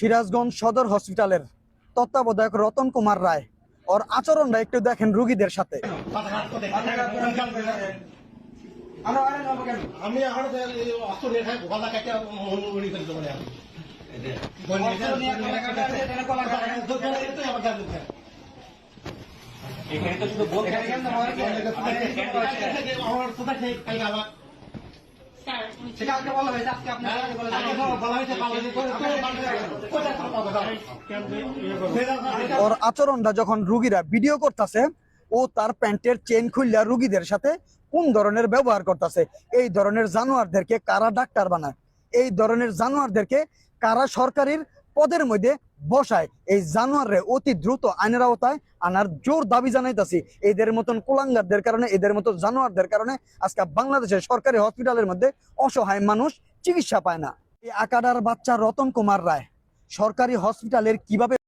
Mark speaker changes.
Speaker 1: সিরাজগঞ্জ সদর হসপিটালের তত্ত্বাবধায়ক রতন কুমার রায় ওর আচরণটা একটু দেখেন রোগীদের সাথে। ওর আচরণটা যখন রুগীরা ভিডিও করতেছে, ও তার প্যান্টের চেন খুললা রুগীদের সাথে কোন ধরনের ব্যবহার করতেছে। এই ধরনের জানোয়ারদেরকে কারা ডাক্তার বানায়, এই ধরনের জানোয়ারদেরকে কারা সরকারির পদের মধ্যে বসায়। এই জানোয়াররে অতি দ্রুত আইনের আওতায় আনার জোর দাবি জানাইতেছি। এদের মতন কুলাঙ্গারদের কারণে, এদের মতো জানোয়ারদের কারণে আজকে বাংলাদেশের সরকারি হসপিটালের মধ্যে অসহায় মানুষ চিকিৎসা পায় না। এই আকাডার বাচ্চা রতন কুমার রায় সরকারি হসপিটালের কিভাবে